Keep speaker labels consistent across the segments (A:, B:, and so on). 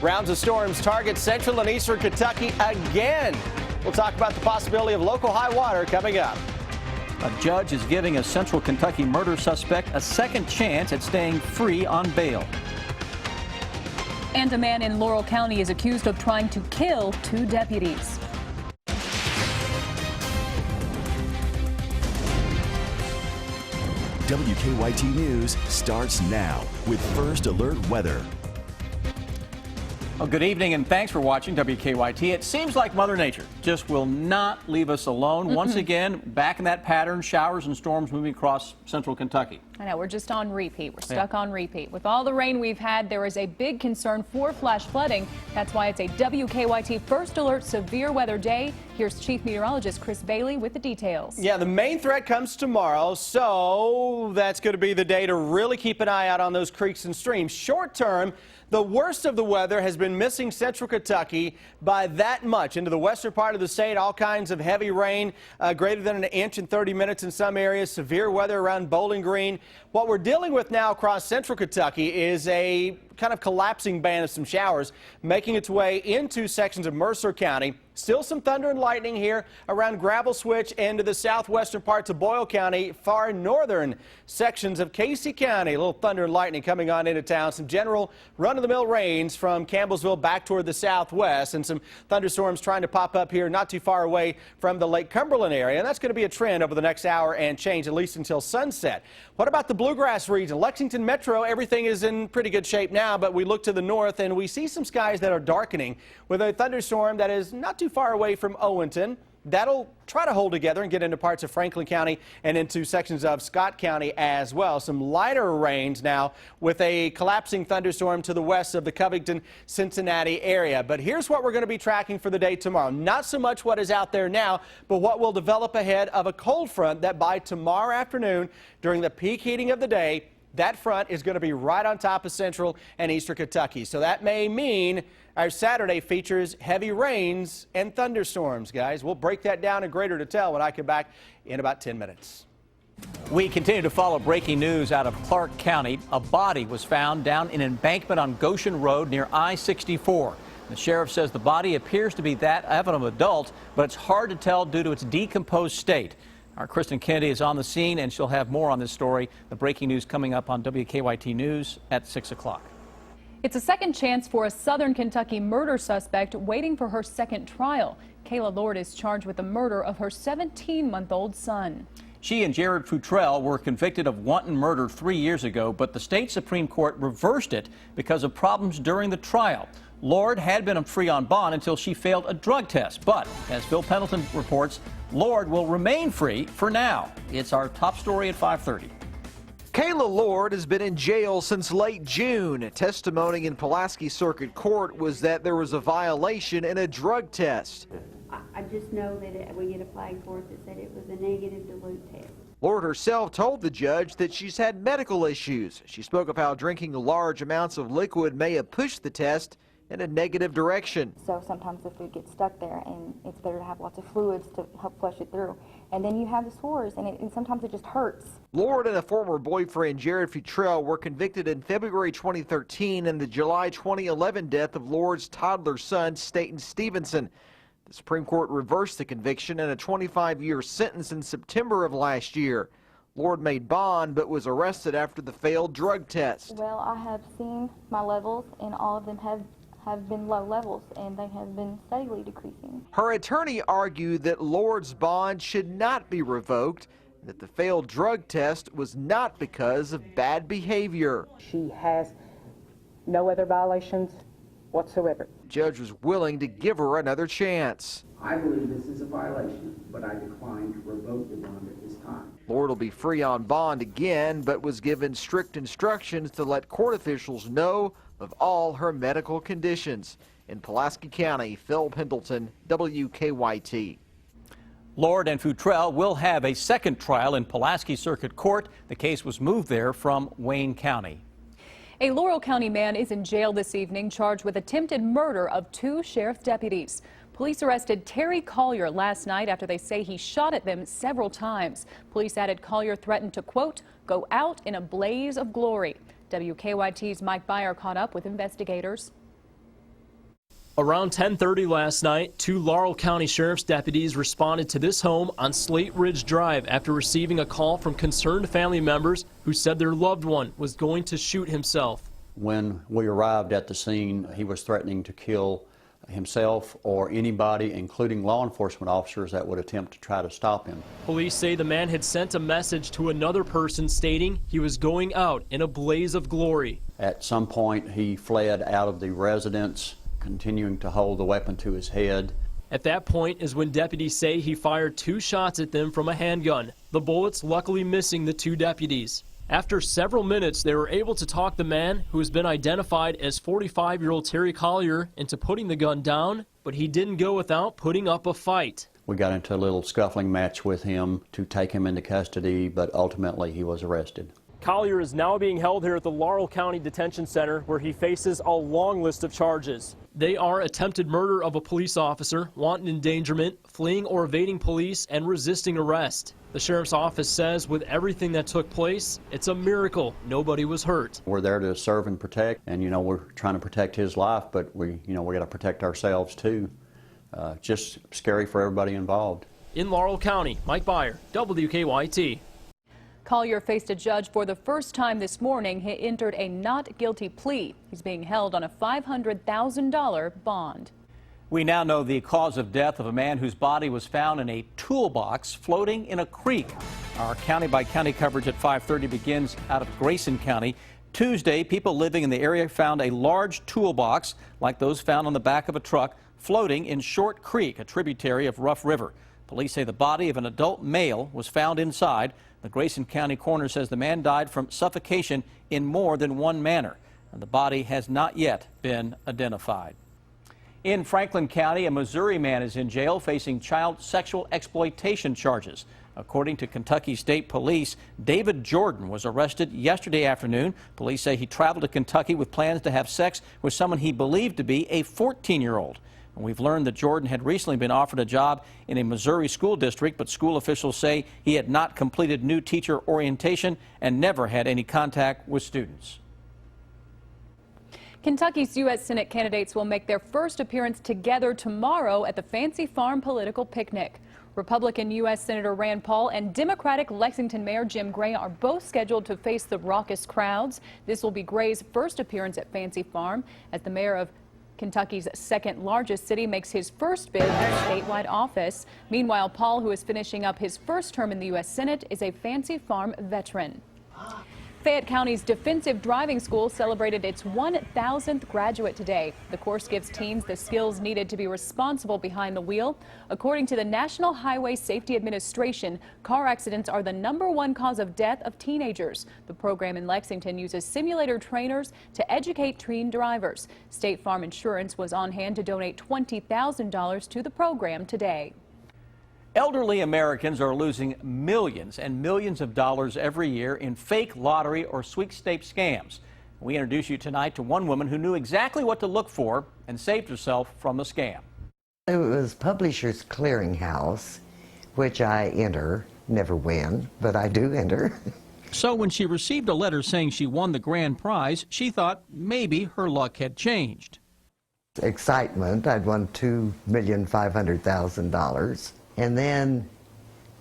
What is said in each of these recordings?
A: Rounds of storms target central and eastern Kentucky again. We'll talk about the possibility of local high water coming up.
B: A judge is giving a central Kentucky murder suspect a second chance at staying free on bail.
C: And a man in Laurel County is accused of trying to kill 2 deputies.
D: WKYT News starts now with First Alert Weather.
B: Well, good evening and thanks for watching WKYT. It seems like Mother Nature just will not leave us alone. Once again, back in that pattern, showers and storms moving across central Kentucky.
C: I know, we're just on repeat. We're stuck on repeat. With all the rain we've had, there is a big concern for flash flooding. That's why it's a WKYT First Alert Severe Weather Day. Here's Chief Meteorologist Chris Bailey with the details.
A: Yeah, the main threat comes tomorrow, so that's going to be the day to really keep an eye out on those creeks and streams. Short term, the worst of the weather has been missing central Kentucky by that much. Into the western part of the state, all kinds of heavy rain, greater than an inch in 30 minutes in some areas, severe weather around Bowling Green. What we're dealing with now across central Kentucky is a kind of collapsing band of some showers making its way into sections of Mercer County. Still some thunder and lightning here around Gravel Switch and to the southwestern parts of Boyle County, far northern sections of Casey County. A little thunder and lightning coming on into town. Some general run-of-the-mill rains from Campbellsville back toward the southwest, and some thunderstorms trying to pop up here not too far away from the Lake Cumberland area. And that's going to be a trend over the next hour and change, at least until sunset. What about the Bluegrass region? Lexington Metro, everything is in pretty good shape now, but we look to the north and we see some skies that are darkening with a thunderstorm that is not too far away from Owenton. That'll try to hold together and get into parts of Franklin County and into sections of Scott County as well. Some lighter rains now with a collapsing thunderstorm to the west of the Covington-Cincinnati area. But here's what we're going to be tracking for the day tomorrow. Not so much what is out there now, but what will develop ahead of a cold front that by tomorrow afternoon, during the peak heating of the day, that front is going to be right on top of central and eastern Kentucky. So that may mean our Saturday features heavy rains and thunderstorms, guys. We'll break that down in greater detail when I come back in about 10 minutes.
B: We continue to follow breaking news out of Clark County. A body was found down in an embankment on Goshen Road near I-64. The sheriff says the body appears to be that of an adult, but it's hard to tell due to its decomposed state. Our Kristen Kennedy is on the scene, and she'll have more on this story. The breaking news coming up on WKYT News at 6 o'clock.
C: It's a second chance for a southern Kentucky murder suspect waiting for her second trial. Kayla Lord is charged with the murder of her 17-month-old son.
B: She and Jared Futrell were convicted of wanton murder 3 years ago, but the state Supreme Court reversed it because of problems during the trial. Lord had been free on bond until she failed a drug test. But as Phil Pendleton reports, Lord will remain free for now. It's our top story at 5:30.
E: Kayla Lord has been in jail since late June. Testimony in Pulaski Circuit Court was that there was a violation in a drug test.
F: I just know that we get a flag for it that said it was a negative dilute test.
E: Lord herself told the judge that she's had medical issues. She spoke of how drinking large amounts of liquid may have pushed the test in a negative direction.
G: So sometimes the food gets stuck there, and it's better to have lots of fluids to help flush it through. And then you have the sores, and sometimes it just hurts.
E: Lord and a former boyfriend, Jared Futrell, were convicted in February 2013 in the July 2011 death of Lord's toddler son, Staten Stevenson. The Supreme Court reversed the conviction and a 25-year sentence in September of last year. Lord made bond but was arrested after the failed drug test.
G: Well, I have seen my levels, and all of them have been low levels, and they have been steadily decreasing.
E: Her attorney argued that Lord's bond should not be revoked, and that the failed drug test was not because of bad behavior.
H: She has no other violations whatsoever.
E: The judge was willing to give her another chance.
I: I believe this is a violation, but I decline to revoke the bond at this time.
E: Lord will be free on bond again, but was given strict instructions to let court officials know of all her medical conditions. In Pulaski County, Phil Pendleton, WKYT.
B: Lord and Futrell will have a second trial in Pulaski Circuit Court. The case was moved there from Wayne County.
C: A Laurel County man is in jail this evening charged with attempted murder of 2 sheriff deputies. Police arrested Terry Collier last night after they say he shot at them several times. Police added Collier threatened to, quote, go out in a blaze of glory. WKYT's Mike Byer caught up with investigators.
J: Around 10:30 last night, 2 Laurel County Sheriff's deputies responded to this home on Slate Ridge Drive after receiving a call from concerned family members who said their loved one was going to shoot himself.
K: When we arrived at the scene, he was threatening to kill himself or anybody, including law enforcement officers that would attempt to try to stop him.
J: Police say the man had sent a message to another person stating he was going out in a blaze of glory.
K: At some point, he fled out of the residence, continuing to hold the weapon to his head.
J: At that point is when deputies say he fired 2 shots at them from a handgun, the bullets luckily missing the 2 deputies. After several minutes, they were able to talk the man, who has been identified as 45-year-old Terry Collier, into putting the gun down, but he didn't go without putting up a fight.
K: We got into a little scuffling match with him to take him into custody, but ultimately he was arrested.
J: Collier is now being held here at the Laurel County Detention Center, where he faces a long list of charges. They are attempted murder of a police officer, wanton endangerment, fleeing or evading police, and resisting arrest. The sheriff's office says with everything that took place, it's a miracle nobody was hurt.
K: We're there to serve and protect, and we're trying to protect his life, but we got to protect ourselves too. Just scary for everybody involved.
J: In Laurel County, Mike Byer, WKYT.
C: Collier faced a judge for the first time this morning. He entered a not guilty plea. He's being held on a $500,000 bond.
B: We now know the cause of death of a man whose body was found in a toolbox floating in a creek. Our county-by-county coverage at 5:30 begins out of Grayson County. Tuesday, people living in the area found a large toolbox like those found on the back of a truck floating in Short Creek, a tributary of Rough River. Police say the body of an adult male was found inside. The Grayson County coroner says the man died from suffocation in more than one manner, and the body has not yet been identified. In Franklin County, a Missouri man is in jail facing child sexual exploitation charges. According to Kentucky State Police, David Jordan was arrested yesterday afternoon. Police say he traveled to Kentucky with plans to have sex with someone he believed to be a 14-year-old. And we've learned that Jordan had recently been offered a job in a Missouri school district, but school officials say he had not completed new teacher orientation and never had any contact with students.
C: Kentucky's U.S. Senate candidates will make their first appearance together tomorrow at the Fancy Farm political picnic. Republican U.S. Senator Rand Paul and Democratic Lexington Mayor Jim Gray are both scheduled to face the raucous crowds. This will be Gray's first appearance at Fancy Farm as the mayor of Kentucky's second largest city makes his first bid for statewide office. Meanwhile, Paul, who is finishing up his first term in the U.S. Senate, is a Fancy Farm veteran. Fayette County's Defensive Driving School celebrated its 1,000th graduate today. The course gives teens the skills needed to be responsible behind the wheel. According to the National Highway Safety Administration, car accidents are the #1 cause of death of teenagers. The program in Lexington uses simulator trainers to educate teen drivers. State Farm Insurance was on hand to donate $20,000 to the program today.
B: Elderly Americans are losing millions and millions of dollars every year in fake lottery or sweepstakes scams. We introduce you tonight to one woman who knew exactly what to look for and saved herself from the scam.
L: It was Publishers Clearinghouse, which I enter, never win, but I do enter.
B: So when she received a letter saying she won the grand prize, she thought maybe her luck had changed.
L: Excitement, I'd won $2,500,000. And then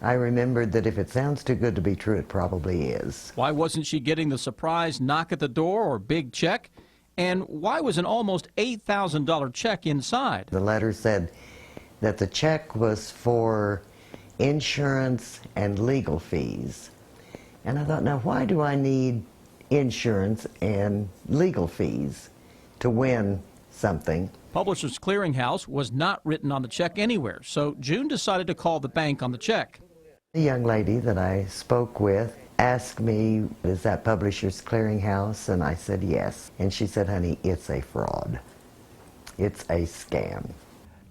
L: I remembered that if it sounds too good to be true, it probably is.
B: Why wasn't she getting the surprise knock at the door or big check? And why was an almost $8,000 check inside?
L: The letter said that the check was for insurance and legal fees. And I thought, now why do I need insurance and legal fees to win something?
B: Publishers Clearinghouse was not written on the check anywhere, so June decided to call the bank on the check.
L: The young lady that I spoke with asked me, is that Publishers Clearinghouse? And I said yes. And she said, honey, it's a fraud. It's a scam.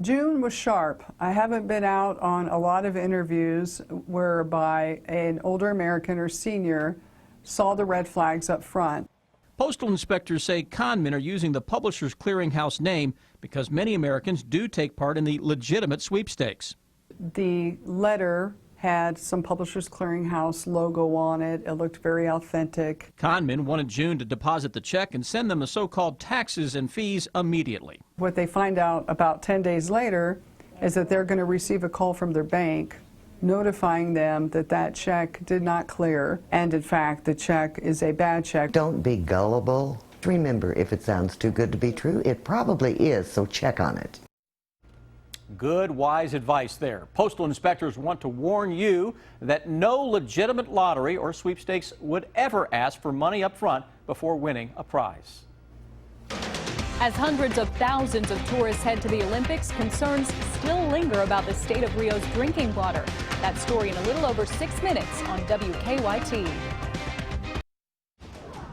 M: June was sharp. I haven't been out on a lot of interviews whereby an older American or senior saw the red flags up front.
B: Postal inspectors say con men are using the Publishers Clearinghouse name because many Americans do take part in the legitimate sweepstakes.
M: The letter had some Publishers Clearinghouse logo on it. It looked very authentic.
B: Conmen wanted June to deposit the check and send them the so-called taxes and fees immediately.
M: What they find out about 10 days later is that they're going to receive a call from their bank notifying them that that check did not clear, and in fact the check is a bad check.
L: Don't be gullible. Remember, if it sounds too good to be true, it probably is, so check on it.
B: Good, wise advice there. Postal inspectors want to warn you that no legitimate lottery or sweepstakes would ever ask for money up front before winning a prize.
C: As hundreds of thousands of tourists head to the Olympics, concerns still linger about the state of Rio's drinking water. That story in a little over 6 minutes on WKYT.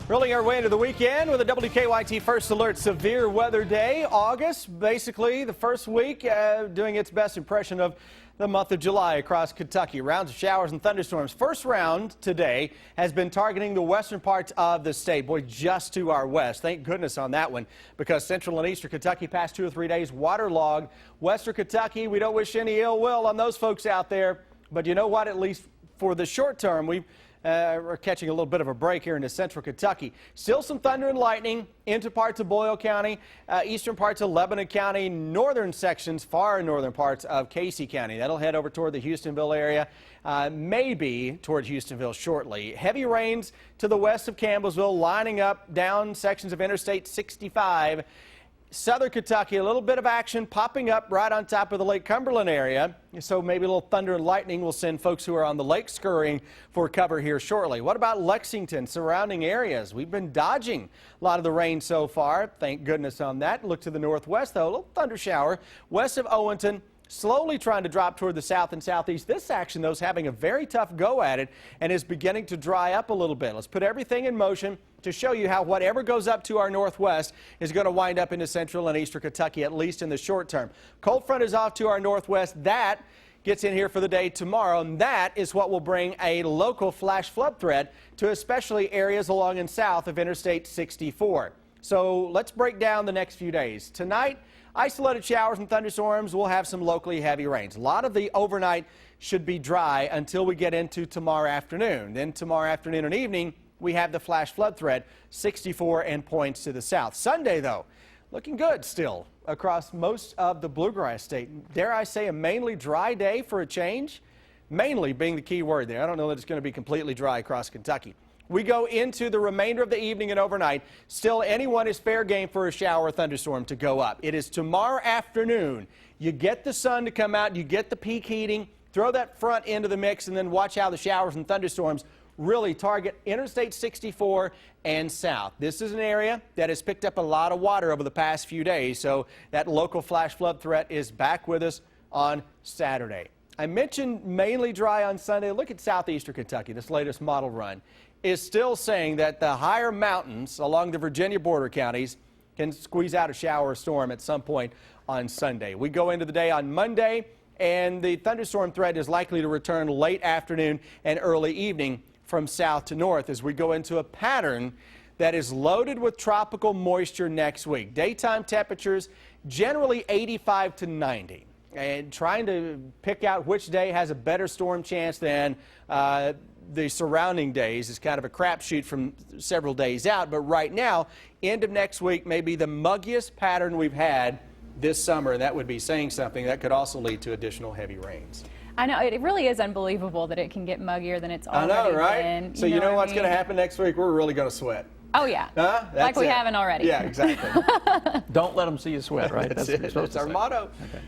A: Rolling our way into the weekend with a WKYT First Alert Severe Weather Day. August, basically the first week, doing its best impression of the month of July across Kentucky. Rounds of showers and thunderstorms. First round today has been targeting the western parts of the state. Boy, just to our west. Thank goodness on that one, because central and eastern Kentucky past 2 or 3 days waterlogged. Western Kentucky, we don't wish any ill will on those folks out there. But you know what? At least for the short term, we're catching a little bit of a break here into central Kentucky. Still some thunder and lightning into parts of Boyle County, eastern parts of Lebanon County, northern sections, far northern parts of Casey County. That'll head over toward the Houstonville area, maybe toward Houstonville shortly. Heavy rains to the west of Campbellsville, lining up down sections of Interstate 65. Southern Kentucky, a little bit of action popping up right on top of the Lake Cumberland area. So maybe a little thunder and lightning will send folks who are on the lake scurrying for cover here shortly. What about Lexington, surrounding areas? We've been dodging a lot of the rain so far. Thank goodness on that. Look to the northwest, though. A little thunder shower west of Owenton. Slowly trying to drop toward the south and southeast. This action, though, is having a very tough go at it and is beginning to dry up a little bit. Let's put everything in motion to show you how whatever goes up to our northwest is going to wind up into central and eastern Kentucky, at least in the short term. Cold front is off to our northwest. That gets in here for the day tomorrow, and that is what will bring a local flash flood threat to especially areas along and south of Interstate 64. So let's break down the next few days. Tonight, isolated showers and thunderstorms. We'll have some locally heavy rains. A lot of the overnight should be dry until we get into tomorrow afternoon. Then tomorrow afternoon and evening, we have the flash flood threat, 64 and points to the south. Sunday, though, looking good still across most of the bluegrass state. Dare I say a mainly dry day for a change? Mainly being the key word there. I don't know that it's going to be completely dry across Kentucky. We go into the remainder of the evening and overnight. Still, anyone is fair game for a shower or thunderstorm to go up. It is tomorrow afternoon. You get the sun to come out, you get the peak heating, throw that front into the mix, and then watch how the showers and thunderstorms really target Interstate 64 and south. This is an area that has picked up a lot of water over the past few days, so that local flash flood threat is back with us on Saturday. I mentioned mainly dry on Sunday. Look at southeastern Kentucky, this latest model run is still saying that the higher mountains along the Virginia border counties can squeeze out a shower or storm at some point on Sunday. We go into the day on Monday, and the thunderstorm threat is likely to return late afternoon and early evening from south to north as we go into a pattern that is loaded with tropical moisture next week. Daytime temperatures generally 85 to 90. And trying to pick out which day has a better storm chance than the surrounding days is kind of a crapshoot from several days out. But right now, end of next week may be the muggiest pattern we've had this summer, and that would be saying something. That could also lead to additional heavy rains.
C: I know, it really is unbelievable that it can get muggier than it's already
A: I know, right?
C: been.
A: So you know what's going to happen next week? We're really going to sweat.
C: Oh, yeah.
A: Huh?
C: Like we haven't already.
A: Yeah, exactly.
B: Don't let them see you sweat, right?
A: That's it. That's our motto.
B: Okay.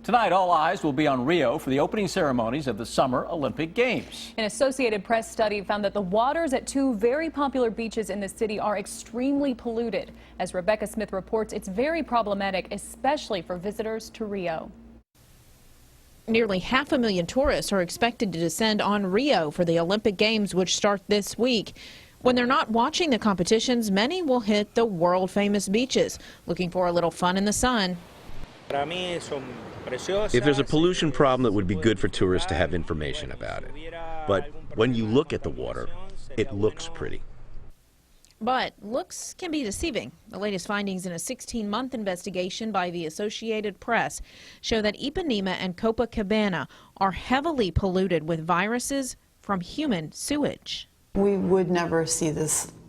B: Tonight, all eyes will be on Rio for the opening ceremonies of the Summer Olympic Games.
C: An Associated Press study found that the waters at 2 very popular beaches in the city are extremely polluted. As Rebecca Smith reports, it's very problematic, especially for visitors to Rio.
N: Nearly 500,000 tourists are expected to descend on Rio for the Olympic Games, which start this week. When they're not watching the competitions, many will hit the world-famous beaches, looking for a little fun in the sun.
O: If there's a pollution problem, it would be good for tourists to have information about it. But when you look at the water, it looks pretty.
N: But looks can be deceiving. The latest findings in a 16-month investigation by the Associated Press show that Ipanema and Copacabana are heavily polluted with viruses from human sewage.
P: We would never see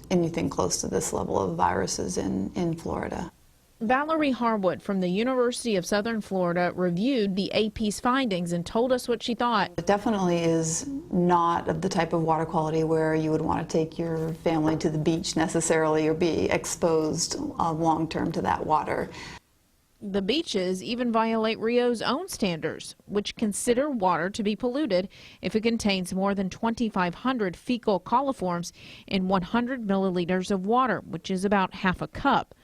P: anything close to this level of viruses in Florida.
N: Valerie Harwood from the University of Southern Florida reviewed the AP's findings and told us what she thought.
P: It definitely is not of the type of water quality where you would want to take your family to the beach necessarily or be exposed long-term to that water.
N: The beaches even violate Rio's own standards, which consider water to be polluted if it contains more than 2,500 fecal coliforms in 100 milliliters of water, which is about half a cup.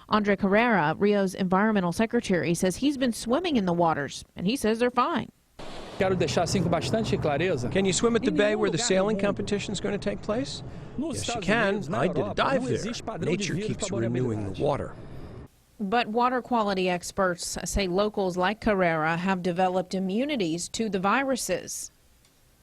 N: Andre Carrera, Rio's environmental secretary, says he's been swimming in the waters, and he says they're fine.
Q: Can you swim at the bay where the sailing competition is going to take place? Yes, you can. I did a dive there. Nature keeps renewing the water.
N: But water quality experts say locals like Carrera have developed immunities to the viruses.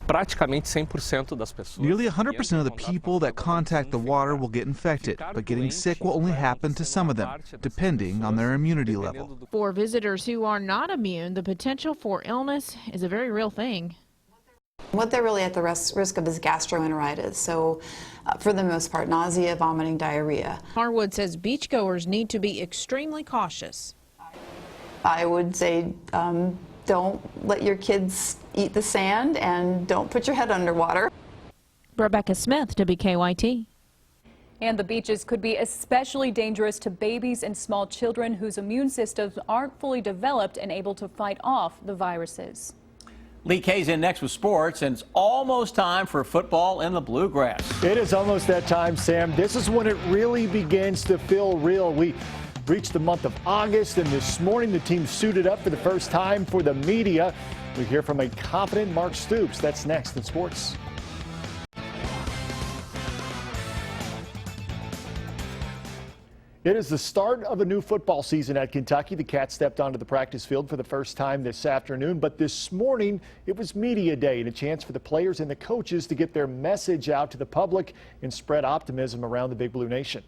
R: Nearly 100% of the people that contact the water will get infected, but getting sick will only happen to some of them, depending on their immunity level.
N: For visitors who are not immune, the potential for illness is a very real thing.
P: What they're really at the risk of is gastroenteritis, so for the most part, nausea, vomiting, diarrhea.
N: Harwood says beachgoers need to be extremely cautious.
P: I would say don't let your kids eat the sand and don't put your head underwater.
N: Rebecca Smith, WKYT.
C: And the beaches could be especially dangerous to babies and small children whose immune systems aren't fully developed and able to fight off the viruses.
B: Lee K's in next with sports, and it's almost time for football in the Bluegrass.
S: It is almost that time, Sam. This is when it really begins to feel real. We reached the month of August, and this morning the team suited up for the first time for the media. We hear from a confident Mark Stoops. That's next in sports. It is the start of a new football season at Kentucky. The Cats stepped onto the practice field for the first time this afternoon, but this morning it was media day and a chance for the players and the coaches to get their message out to the public and spread optimism around the Big Blue Nation.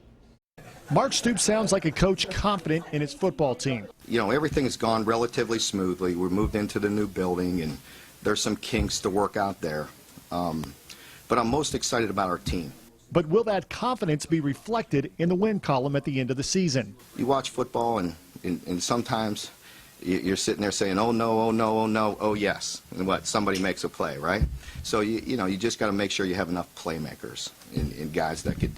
S: Mark Stoops sounds like a coach confident in his football team.
T: You know, everything has gone relatively smoothly. We moved into the new building, and there's some kinks to work out there. But I'm most excited about our team.
S: But will that confidence be reflected in the win column at the end of the season?
T: You watch football, and sometimes you're sitting there saying, oh, no, oh, no, oh, no, oh, yes. And what? Somebody makes a play, right? So, you know, you just got to make sure you have enough playmakers and guys that could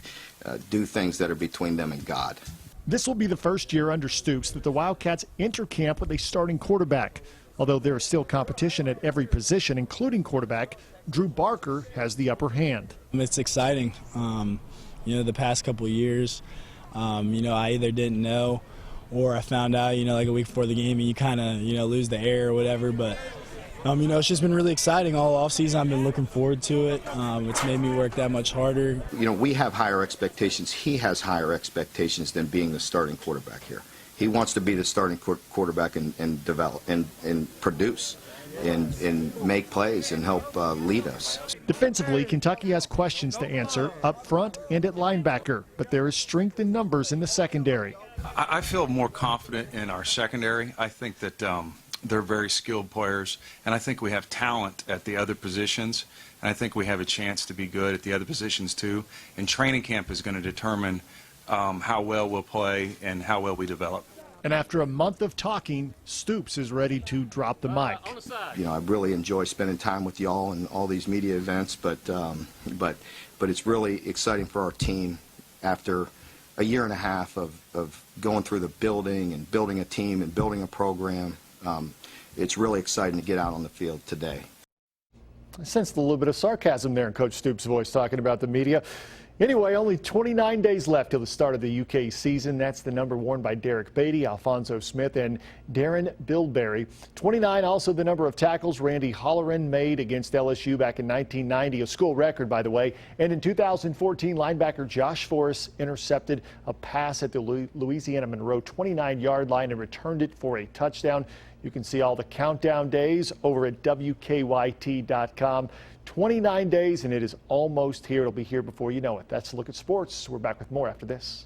T: do things that are between them and God.
S: This will be the first year under Stoops that the Wildcats enter camp with a starting quarterback. Although there is still competition at every position, including quarterback, Drew Barker has the upper hand.
U: It's exciting. You know, the past couple of years, you know, I either didn't know or I found out, you know, like a week before the game, and you kind of, you know, lose the air or whatever. But, you know, it's just been really exciting all offseason. I've been looking forward to it. It's made me work that much harder.
T: You know, we have higher expectations. He has higher expectations than being the starting quarterback here. He wants to be the starting quarterback and develop and produce and make plays and help lead us.
S: Defensively, Kentucky has questions to answer up front and at linebacker, but there is strength in numbers in the secondary.
V: I feel more confident in our secondary. I think that they're very skilled players, and I think we have talent at the other positions, and I think we have a chance to be good at the other positions too. And training camp is going to determine how well we'll play and how well we develop.
S: And after a month of talking, Stoops is ready to drop the mic.
T: You know, I really enjoy spending time with y'all and all these media events, but it's really exciting for our team after a year and a half of going through the building and building a team and building a program. It's really exciting to get out on the field today.
S: I sensed a little bit of sarcasm there in Coach Stoops' voice talking about the media. Anyway, only 29 days left till the start of the UK season. That's the number worn by Derek Beatty, Alfonso Smith, and Darren Bilberry. 29, also the number of tackles Randy Holleran made against LSU back in 1990, a school record, by the way. And in 2014, linebacker Josh Forrest intercepted a pass at the Louisiana Monroe 29-yard line and returned it for a touchdown. You can see all the countdown days over at WKYT.com. 29 days, and it is almost here. It'll be here before you know it. That's a look at sports. We're back with more after this.